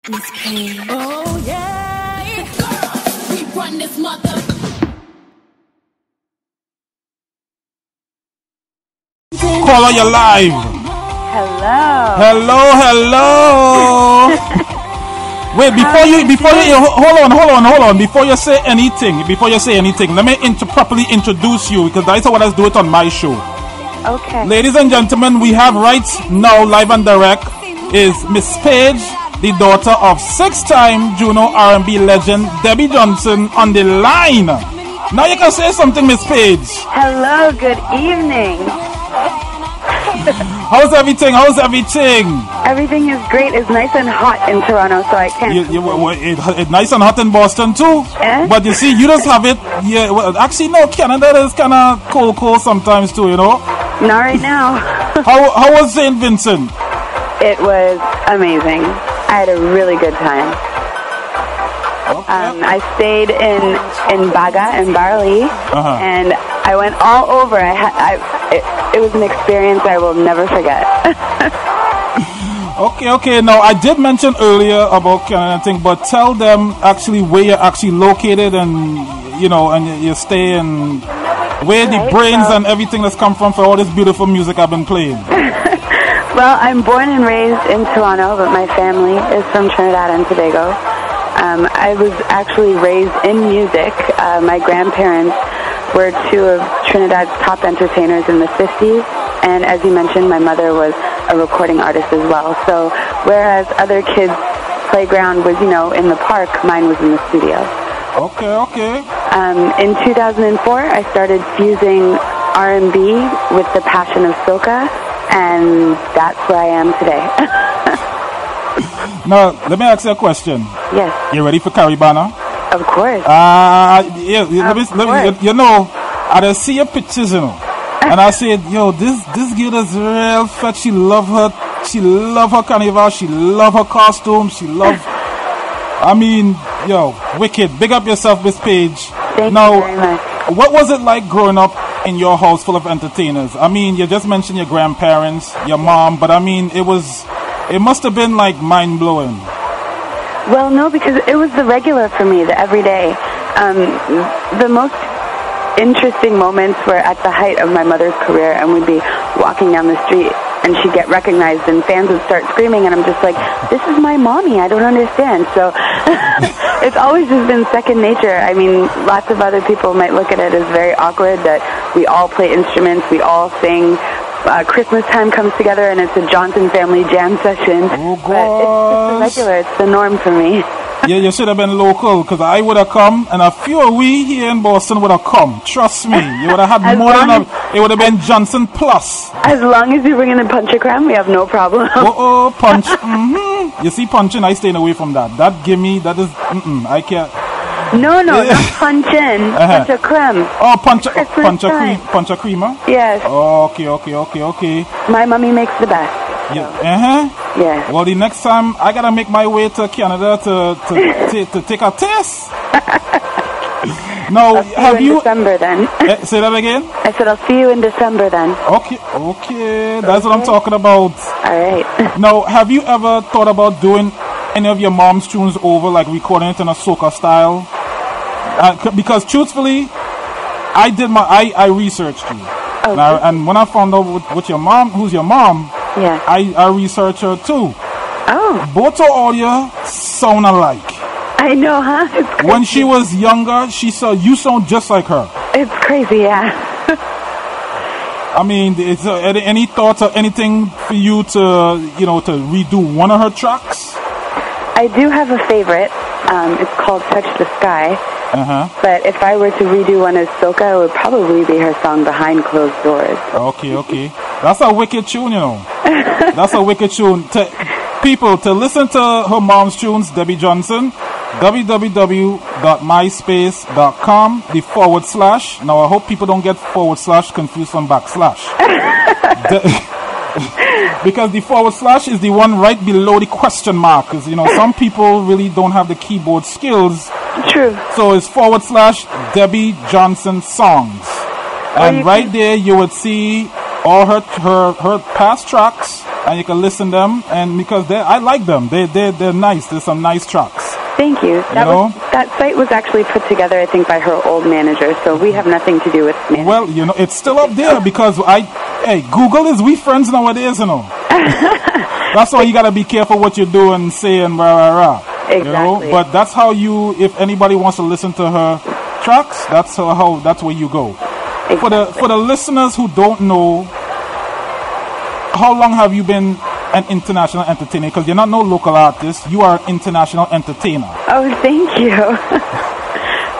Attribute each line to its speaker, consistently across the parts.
Speaker 1: Miss Paige. Oh yeah, girls, we run this mother.
Speaker 2: Caller, you're live. Hello. Wait, before you hold on. Before you say anything, let me properly introduce you because that's how I do it on my show.
Speaker 3: Okay.
Speaker 2: Ladies and gentlemen, we have right now live and direct is Miss Paige, the daughter of six-time Juno R&B legend Debbie Johnson on the line. Now you can say something, Miss Paige.
Speaker 3: Hello, good evening.
Speaker 2: How's everything?
Speaker 3: Everything is great. It's nice and hot in Toronto, so I can't.
Speaker 2: It's nice and hot in Boston too.
Speaker 3: Eh?
Speaker 2: But you see, you just have it. Yeah, well, actually, no. Canada is kind of cold sometimes too. You know.
Speaker 3: Not right now.
Speaker 2: How was St. Vincent?
Speaker 3: It was amazing. I had a really good time.
Speaker 2: Okay.
Speaker 3: I stayed in Baga in Barley, and I went all over. It was an experience I will never forget.
Speaker 2: Okay. Now I did mention earlier about Canada thing, but tell them actually where you're actually located, and and you stay, and where the brains and everything that's come from for all this beautiful music I've been playing.
Speaker 3: Well, I'm born and raised in Toronto, but my family is from Trinidad and Tobago. I was actually raised in music. My grandparents were two of Trinidad's top entertainers in the 50s, and as you mentioned, my mother was a recording artist as well. So whereas other kids' playground was, in the park, mine was in the studio.
Speaker 2: Okay.
Speaker 3: In 2004, I started fusing R&B with the passion of soca, and that's where I am today.
Speaker 2: Now, let me ask you a question.
Speaker 3: Yes.
Speaker 2: You ready for Caribana?
Speaker 3: Of course.
Speaker 2: Yeah. I just see your pictures, and I said, this girl is real fat. She love her carnival. She love her costume. Wicked. Big up yourself, Miss Paige.
Speaker 3: Thank you very much.
Speaker 2: What was it like growing up in your house full of entertainers? I mean, you just mentioned your grandparents, your mom, but I mean, it must have been like mind-blowing.
Speaker 3: Well, no, because it was the regular for me, the everyday. The most interesting moments were at the height of my mother's career, and we'd be walking down the street, and she'd get recognized, and fans would start screaming, and I'm just like, this is my mommy, I don't understand. So it's always just been second nature. I mean, lots of other people might look at it as very awkward that we all play instruments, we all sing. Christmas time comes together and it's a Johnson family jam session.
Speaker 2: Oh, God.
Speaker 3: But it's just the regular, it's the norm for me.
Speaker 2: Yeah, you should have been local, because I would have come, and a few of we here in Boston would have come. Trust me, you would have had more than it would have been Johnson plus.
Speaker 3: As long as you bring in a punch-a-cram, we have no problem.
Speaker 2: Punch. You see, punching, I staying away from that. That I can't.
Speaker 3: No, not punch-in, punch-a-creme.
Speaker 2: Oh, punch-a-creamer?
Speaker 3: Yes.
Speaker 2: Okay.
Speaker 3: My mommy makes the best.
Speaker 2: Yeah.
Speaker 3: Yeah.
Speaker 2: Well, the next time I gotta make my way to Canada to take a test. Now,
Speaker 3: have you in December then?
Speaker 2: Say that again.
Speaker 3: I said I'll see you in December then.
Speaker 2: Okay. That's what I'm talking about.
Speaker 3: All right.
Speaker 2: Now, have you ever thought about doing any of your mom's tunes over, like recording it in a soca style? Because truthfully, I researched you.
Speaker 3: Okay.
Speaker 2: And when I found out with your mom, who's your mom,
Speaker 3: yeah,
Speaker 2: I researched her too.
Speaker 3: Oh.
Speaker 2: Both of all sound alike.
Speaker 3: I know, huh? It's crazy.
Speaker 2: When she was younger, you sound just like her.
Speaker 3: It's crazy, yeah.
Speaker 2: I mean, is there any thoughts or anything for you to redo one of her tracks?
Speaker 3: I do have a favorite. It's called Touch the Sky. But if I were to redo one as soca, it would probably be her song Behind Closed Doors.
Speaker 2: Okay. That's a wicked tune, That's a wicked tune. People, to listen to her mom's tunes, Debbie Johnson, www.myspace.com/. Now, I hope people don't get / confused from backslash. Because the / is the one right below the question mark. Because, some people really don't have the keyboard skills.
Speaker 3: True.
Speaker 2: So it's / Debbie Johnson songs. And right there you would see all her past tracks and you can listen them, and because I like them. They're nice. There's some nice tracks.
Speaker 3: Thank you. That site was actually put together, I think, by her old manager, so we have nothing to do with management.
Speaker 2: Well, it's still up there because Google is we friends nowadays, That's why you gotta be careful what you do and say and rah.
Speaker 3: Exactly.
Speaker 2: But that's how if anybody wants to listen to her tracks, that's where you go.
Speaker 3: Exactly.
Speaker 2: For the listeners who don't know, how long have you been an international entertainer? Because you're not no local artist, you are an international entertainer.
Speaker 3: Oh, thank you.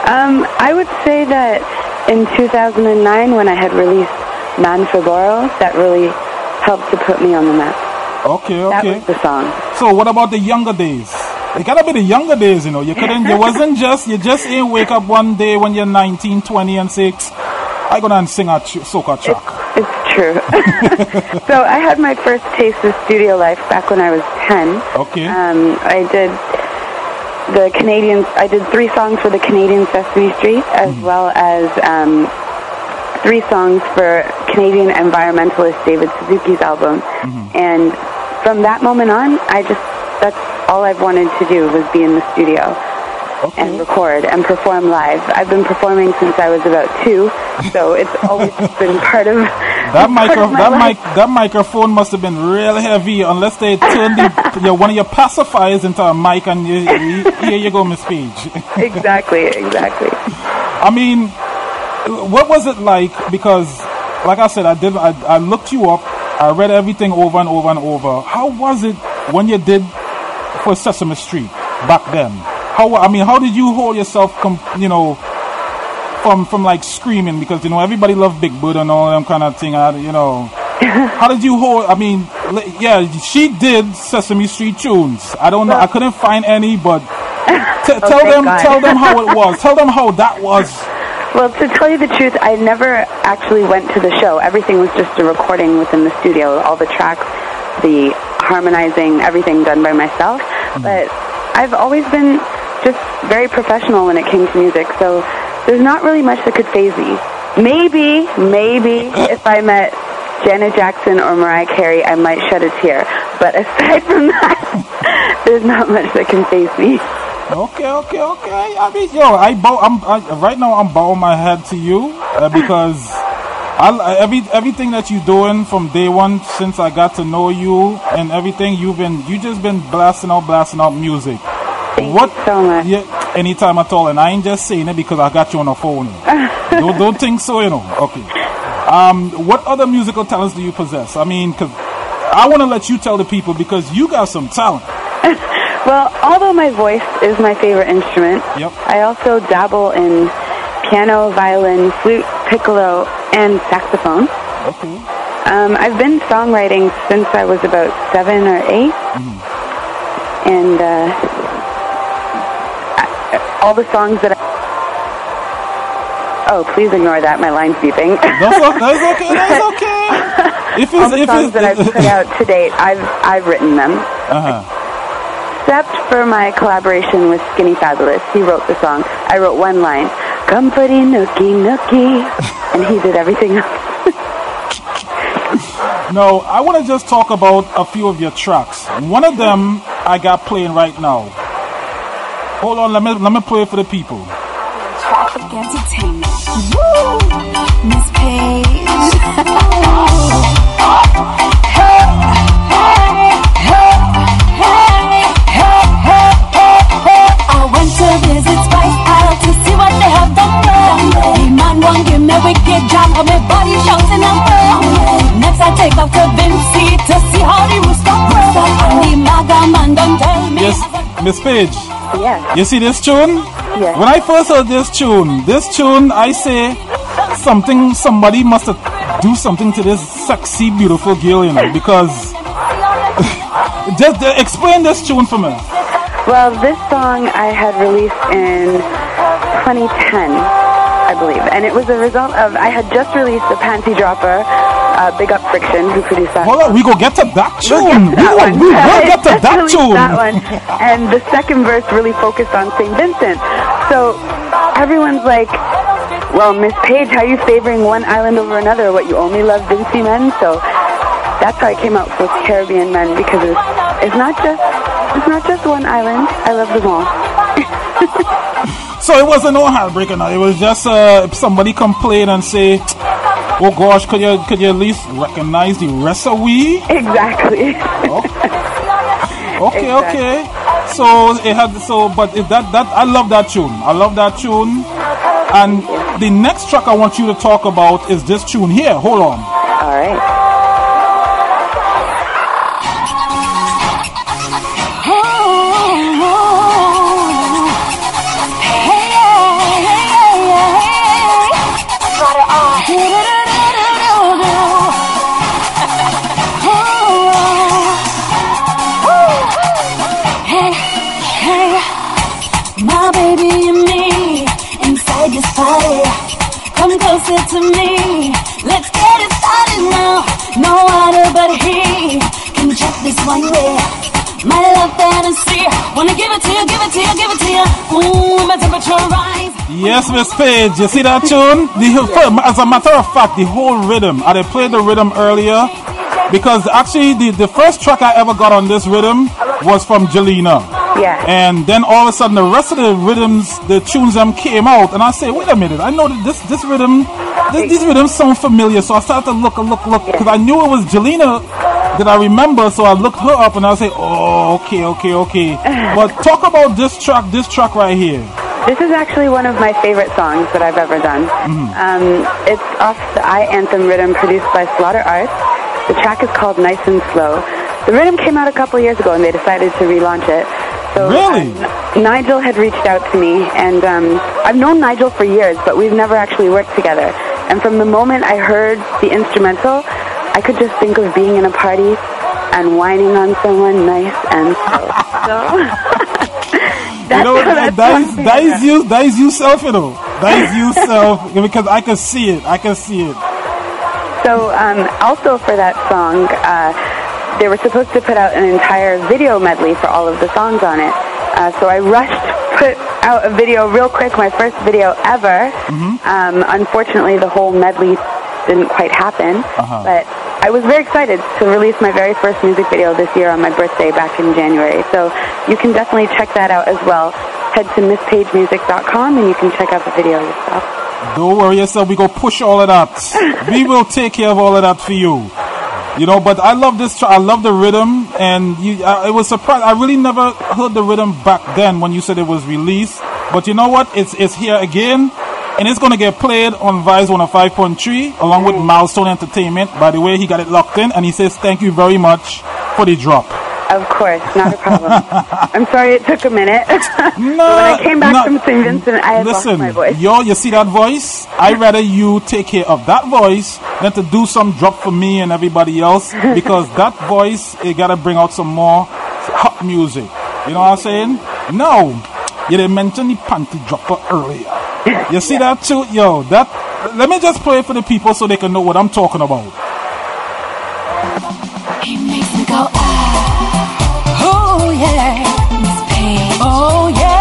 Speaker 3: I would say that in 2009, when I had released Man for Borrow, that really helped to put me on the map.
Speaker 2: Okay.
Speaker 3: That was the song.
Speaker 2: So what about the younger days? It gotta be the younger days, You just ain't wake up one day when you're 19, 20 and say, I go down and sing a soca track.
Speaker 3: It's true. So I had my first taste of studio life back when I was 10.
Speaker 2: Okay.
Speaker 3: I did 3 songs for the Canadian Sesame Street, as well as 3 songs for Canadian environmentalist David Suzuki's album. And from that moment on, that's all I've wanted to do was be in the studio.
Speaker 2: Okay.
Speaker 3: And record and perform live. I've been performing since I was about 2, so it's always been part of
Speaker 2: that microphone must have been real heavy unless they turned one of your pacifiers into a mic and here you go, Miss Paige.
Speaker 3: Exactly.
Speaker 2: I mean, what was it like? Because, like I said, I looked you up. I read everything over and over and over. How was it when you did for Sesame Street back then? How did you hold yourself, from like screaming? Because, everybody loved Big Bird and all them kind of thing, How did you hold, she did Sesame Street tunes. I don't know, I couldn't find any, but tell them how it was. Tell them how that was.
Speaker 3: Well, to tell you the truth, I never actually went to the show. Everything was just a recording within the studio. All the tracks, the harmonizing, everything done by myself. But I've always been just very professional when it came to music, so there's not really much that could faze me. Maybe if I met Janet Jackson or Mariah Carey, I might shed a tear. But aside from that, there's not much that can faze me.
Speaker 2: Okay. I mean, right now I'm bowing my head to you because everything that you're doing from day one since I got to know you and everything you just been blasting out music.
Speaker 3: Thank you so much.
Speaker 2: Yeah, anytime at all, and I ain't just saying it because I got you on the phone. Don't think so, Okay. What other musical talents do you possess? I mean, because I want to let you tell the people because you got some talent.
Speaker 3: Well, although my voice is my favorite instrument, I also dabble in piano, violin, flute, piccolo, and saxophone.
Speaker 2: Okay.
Speaker 3: I've been songwriting since I was about 7 or 8. And all the songs that Oh, please ignore that. My line's beeping.
Speaker 2: That's okay.
Speaker 3: All the songs that I've put out to date, I've written them. Except for my collaboration with Skinny Fabulous. He wrote the song. I wrote one line, "Comforty nookie nookie," and he did everything else.
Speaker 2: No, I want to just talk about a few of your tracks. One of them I got playing right now. Hold on, let me play it for the people.
Speaker 1: Traffic Entertainment. Woo! Miss Paige. I went to visit Spice Isle to see what they have done wrong. The man won't give me wicked jam, but my body shouting and burn. Next I take off to Vinci to see how the rooster grows. And the maga man don't tell me.
Speaker 2: Yes, Miss Paige.
Speaker 3: Yes.
Speaker 2: You see this tune?
Speaker 3: Yes.
Speaker 2: When I first heard this tune, I say somebody must have do something to this sexy, beautiful girl, because just explain this tune for me.
Speaker 3: Well, this song I had released in 2010, I believe, and it was a result of I had just released a Panty Dropper. Big Up Friction, who produced that.
Speaker 2: Hold on, we go get to that tune. We will get to that tune.
Speaker 3: That one. And the second verse really focused on St. Vincent. So everyone's like, well, Miss Paige, how are you favoring one island over another? What, you only love Vincy men? So that's how I came up with Caribbean Men, because it's not just one island. I love them all.
Speaker 2: So it wasn't no heartbreaker now. It was just somebody complain and say, "Oh gosh, could you at least recognize the rest of we?"
Speaker 3: Exactly.
Speaker 2: Okay, okay. So it had but that I love that tune. I love that tune. And the next track I want you to talk about is this tune here. Hold on.
Speaker 3: All right.
Speaker 1: My baby and me inside this party. Come closer to me. Let's get it started now. No other but he can check this one way. My love fantasy. Wanna give it to you, give it to you, give it to you. Ooh, my temperature rise.
Speaker 2: Yes, Miss Paige. You see that tune? As a matter of fact, the whole rhythm. I played the rhythm earlier because actually the first track I ever got on this rhythm was from Jelena.
Speaker 3: Yeah.
Speaker 2: And then all of a sudden the rest of the rhythms, the tunes came out, and I say, wait a minute, I know that this rhythm, these rhythms sound familiar. So I started to look, because I knew it was Jelena that I remember. So I looked her up and I say, oh, okay. But talk about this track right here.
Speaker 3: This is actually one of my favorite songs that I've ever done. It's off the I Anthem rhythm produced by Slaughter Arts. The track is called Nice and Slow. The rhythm came out a couple years ago and they decided to relaunch it. So,
Speaker 2: really?
Speaker 3: Nigel had reached out to me, and I've known Nigel for years, but we've never actually worked together. And from the moment I heard the instrumental, I could just think of being in a party and whining on someone nice and slow.
Speaker 2: That is you self, you know. That is you self, because I can see it.
Speaker 3: So also for that song, they were supposed to put out an entire video medley for all of the songs on it. So I rushed to put out a video real quick, my first video ever. Unfortunately, the whole medley didn't quite happen. But I was very excited to release my very first music video this year on my birthday back in January. So you can definitely check that out as well. Head to MissPaigeMusic.com and you can check out the video yourself.
Speaker 2: Don't worry yourself, we go push all of that. We will take care of all of that for you. You know, but I love this. I love the rhythm, and it was surprised. I really never heard the rhythm back then when you said it was released. But you know what? It's here again, and it's going to get played on Vice 105.3 along with Milestone Entertainment. By the way, he got it locked in, and he says thank you very much for the drop.
Speaker 3: Of course, not a problem. I'm sorry it took a minute. When I came back from St. Vincent, I had lost my voice.
Speaker 2: You see that voice? I'd rather you take care of that voice than to do some drop for me and everybody else, because that voice, it got to bring out some more hot music. You know what I'm saying? No, you didn't mention the panty dropper earlier. You see that too? Let me just play it for the people so they can know what I'm talking about.
Speaker 1: He makes me go, oh yeah, Miss Paige. Oh yeah.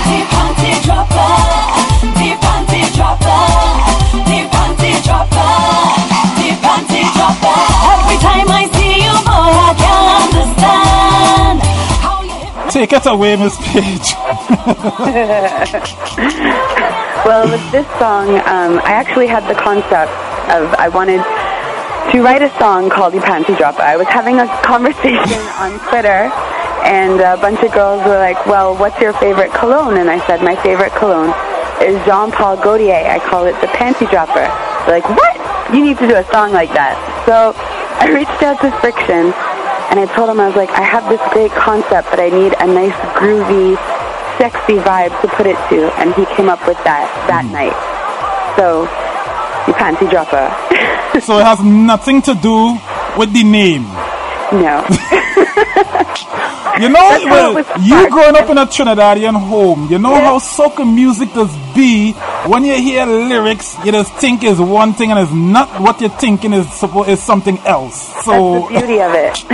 Speaker 1: The panty dropper, the panty dropper, the panty dropper, the panty dropper. Every time I see you, boy, I can't understand how you hit.
Speaker 2: Take it away, Miss Paige.
Speaker 3: Well, with this song, I actually had the concept of I wanted to write a song called The Panty Dropper. I was having a conversation on Twitter, and a bunch of girls were like, well, what's your favorite cologne? And I said, my favorite cologne is Jean Paul Gaultier. I call it The Panty Dropper. They're like, what? You need to do a song like that. So I reached out to Friction, and I told him, I was like, I have this great concept, but I need a nice, groovy, sexy vibe to put it to, and he came up with that night. So, The Panty Dropper.
Speaker 2: So it has nothing to do with the name.
Speaker 3: No.
Speaker 2: You know, you growing up in a Trinidadian home, you know how soca music does be. When you hear lyrics, you just think is one thing and it's not what you're thinking is something else. So
Speaker 3: that's the beauty of it.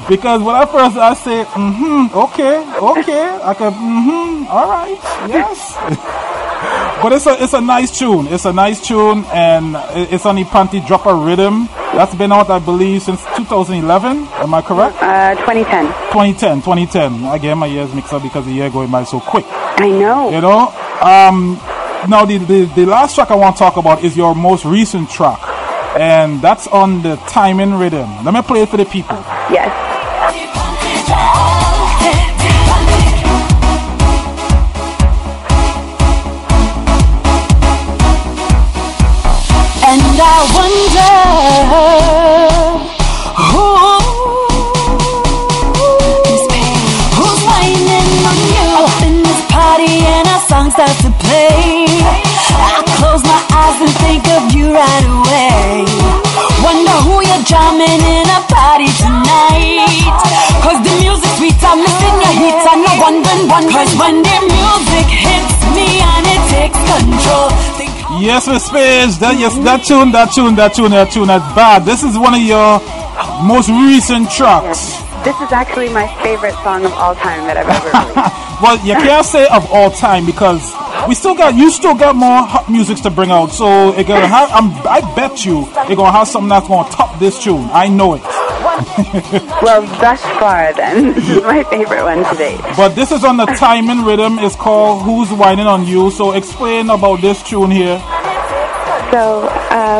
Speaker 2: Because when I say, okay, I can, all right, yes. But it's a nice tune. It's a nice tune, and it's on the Panty Dropper Rhythm. That's been out, I believe, since 2011. Am I correct?
Speaker 3: 2010.
Speaker 2: 2010. Again, my years mixed up because the year going by so quick.
Speaker 3: I know.
Speaker 2: You know? Now, the last track I want to talk about is your most recent track. And that's on the Timing Rhythm. Let me play it for the people.
Speaker 3: Yes.
Speaker 1: And I wonder who's whining on you up in this party and our song starts to play. I close my eyes and think of you right away. Wonder who you're jamming in a party tonight. Cause the music's sweet, I'm missing your heat. I'm not wondering. Cause when the music hits me and it takes control.
Speaker 2: Yes, Miss Paige, that tune, that's bad. This is one of your most recent tracks.
Speaker 3: Yes. This is actually my favorite song of all time that I've ever released.
Speaker 2: Well, you can't say of all time because you still got more hot musics to bring out. So I bet you you're gonna have something that's gonna top this tune. I know it.
Speaker 3: Well, thus far, then this is my favorite one today.
Speaker 2: But this is on the Timing Rhythm. It's called "Who's Whining on You." So explain about this tune here.
Speaker 3: So,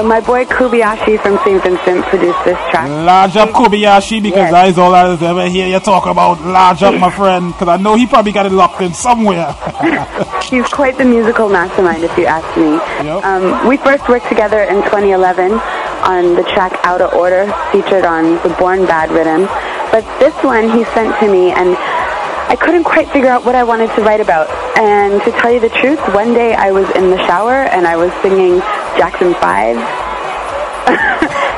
Speaker 3: my boy Kobayashi from St. Vincent produced this track.
Speaker 2: Large up Kobayashi, because
Speaker 3: yes.
Speaker 2: That's all I ever hear you talk about. Large up, my friend, because I know he probably got it locked in somewhere.
Speaker 3: He's quite the musical mastermind, if you ask me.
Speaker 2: Yep.
Speaker 3: We first worked together in 2011 on the track Out of Order, featured on the Born Bad Rhythm. But this one he sent to me, and I couldn't quite figure out what I wanted to write about. And to tell you the truth, one day I was in the shower and I was singing Jackson 5.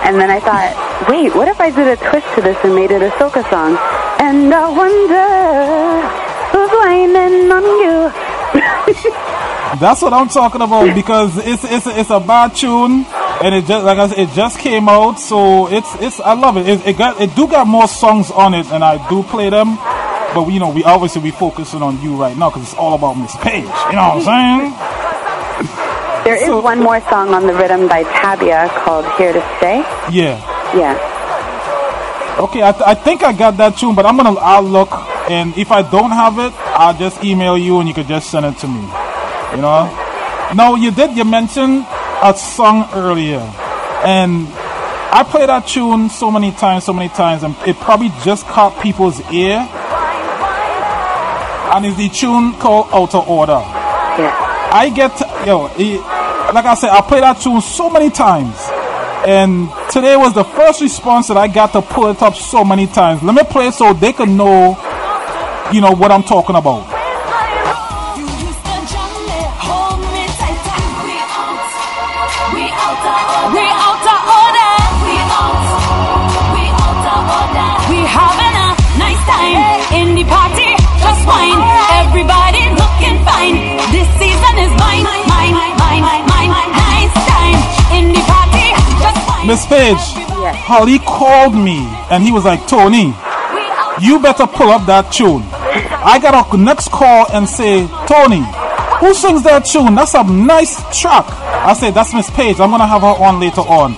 Speaker 3: And then I thought, wait, what if I did a twist to this and made it a soca song? And I wonder who's whining on you.
Speaker 2: That's what I'm talking about, because it's a bad tune, and it just, like I said, it just came out, so it's I love it. It do got more songs on it, and I do play them. But we obviously focusing on you right now because it's all about Miss Paige. You know what I'm saying?
Speaker 3: There is one more song on the rhythm by Tabia called Here to Stay.
Speaker 2: Yeah.
Speaker 3: Yeah.
Speaker 2: Okay, I think I got that tune, but I'll look, and if I don't have it, I'll just email you and you could just send it to me. You know? No, you mentioned a song earlier, and I play that tune so many times, and it probably just caught people's ear. And it's the tune called Out of Order.
Speaker 3: Yeah.
Speaker 2: Like I said, I play that tune so many times, and today was the first response that I got to pull it up so many times. Let me play it so they can know, what I'm talking about.
Speaker 1: Everybody looking fine. This season is mine. Nice time in the party. Just fine.
Speaker 2: Miss Paige,
Speaker 3: yes.
Speaker 2: Holly called me and he was like, Tony, you better pull up that tune. I got a next call and say, Tony, who sings that tune? That's a nice track. I said, that's Miss Paige. I'm gonna have her on later on.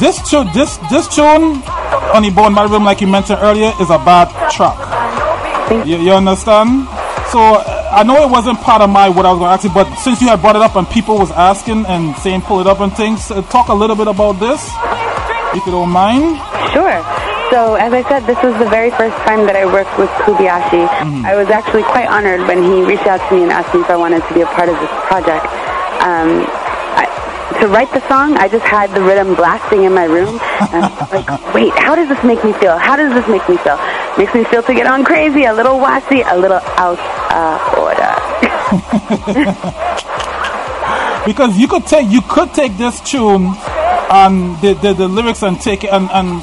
Speaker 2: This tune on the Born Bad Rhythm, like you mentioned earlier, is a bad track. You understand? So I know it wasn't part of what I was going to ask you, but since you had brought it up and people was asking and saying pull it up and things, talk a little bit about this, if you don't mind.
Speaker 3: Sure. So as I said, this was the very first time that I worked with Kobayashi. Mm-hmm. I was actually quite honored when he reached out to me and asked me if I wanted to be a part of this project. To write the song, I just had the rhythm blasting in my room. And I was like, wait, how does this make me feel? Makes me feel to get on crazy, a little wassy, a little out of order.
Speaker 2: Because you could take this tune and the lyrics and take it and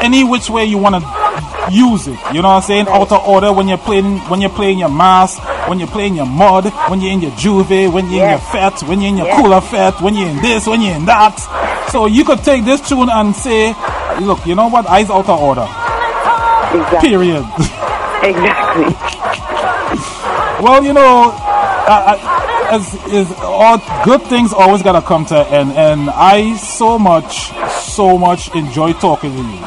Speaker 2: any which way you want to use it. You know what I'm saying? Right. Out of order when you're playing your mass, when you're playing your mud, when you're in your juve, when you're in your fete, when you're in your cooler fete, when you're in this, when you're in that. So you could take this tune and say, look, you know what? I's out of order.
Speaker 3: Exactly.
Speaker 2: Period.
Speaker 3: Exactly.
Speaker 2: Well, is all good things always gotta come to an end, and I so much enjoy talking to you.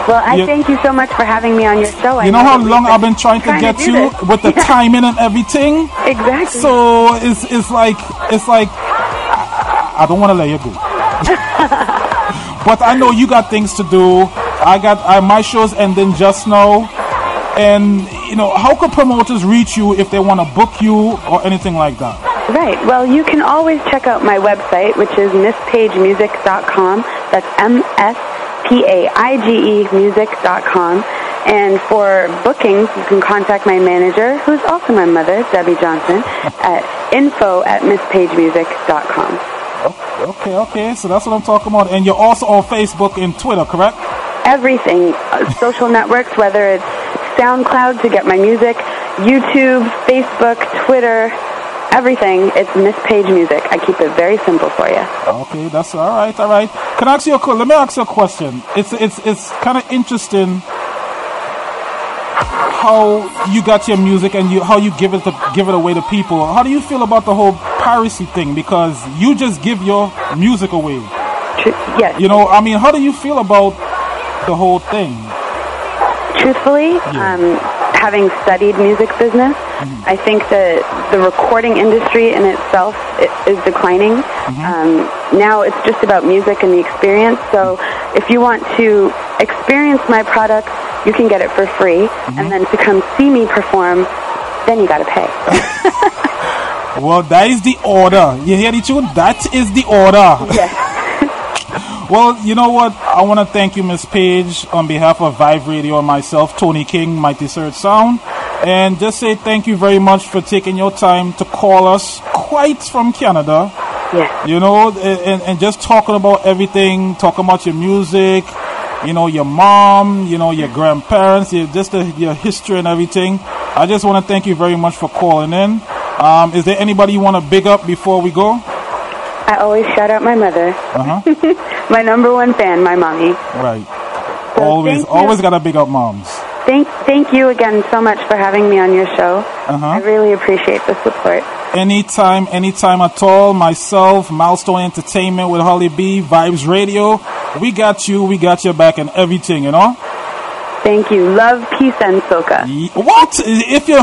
Speaker 3: Well, I thank you so much for having me on your show.
Speaker 2: You know how long I've been trying to get you with the timing and everything?
Speaker 3: Exactly.
Speaker 2: So it's like I don't want to let you go. But I know you got things to do. I got my show's ending just now. And, you know, how could promoters reach you if they want to book you or anything like that?
Speaker 3: Right. Well, you can always check out my website, which is misspaigemusic.com. That's MSPAIGE music.com. And for bookings, you can contact my manager, who's also my mother, Debbie Johnson, at info@misspaigemusic.com.
Speaker 2: Okay. So that's what I'm talking about. And you're also on Facebook and Twitter, correct?
Speaker 3: Everything. Social networks, whether it's SoundCloud to get my music, YouTube, Facebook, Twitter, everything. It's Miss Paige Music. I keep it very simple for you.
Speaker 2: Okay, that's all right. Can I ask you let me ask you a question. It's kind of interesting how you got your music and how you give it away to people. How do you feel about the whole piracy thing? Because you just give your music away.
Speaker 3: Yes.
Speaker 2: You know, I mean, how do you feel about the whole thing?
Speaker 3: Truthfully, having studied music business, I think that the recording industry in itself is declining. Now it's just about music and the experience. So if you want to experience my product, you can get it for free. And then to come see me perform, then you got to pay.
Speaker 2: Well, that is the order. You hear the tune? That is the order.
Speaker 3: Yes.
Speaker 2: Well, you know what? I want to thank you, Miss Paige, on behalf of Vibe Radio and myself, Tony King, Mighty Search Sound, and just say thank you very much for taking your time to call us quite from Canada.
Speaker 3: Yes.
Speaker 2: You know, and just talking about everything, talking about your music, you know, your mom, you know, your grandparents, your history and everything. I just want to thank you very much for calling in. Is there anybody you want to big up before we go?
Speaker 3: I always shout out my mother. My number one fan, my mommy.
Speaker 2: Right.
Speaker 3: So
Speaker 2: always got to big up moms.
Speaker 3: Thank you again so much for having me on your show. I really appreciate the support.
Speaker 2: Anytime at all. Myself, Milestone Entertainment with Holly B, Vibes Radio. We got your back and everything, you know?
Speaker 3: Thank you. Love, peace, and soca.
Speaker 2: What?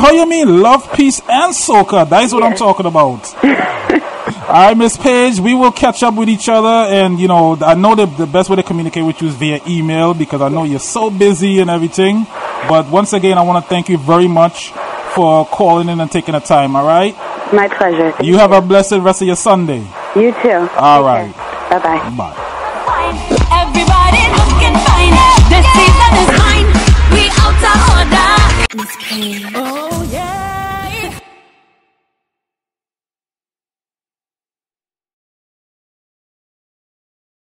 Speaker 2: How you mean love, peace, and soca? That's what I'm talking about. All right, Miss Paige, we will catch up with each other, and you know, I know the best way to communicate with you is via email because I know you're so busy and everything. But once again, I want to thank you very much for calling in and taking the time. All right?
Speaker 3: My pleasure. Thank
Speaker 2: you have a blessed rest of your Sunday.
Speaker 3: You too.
Speaker 2: All right.
Speaker 3: Bye-bye.
Speaker 2: Bye.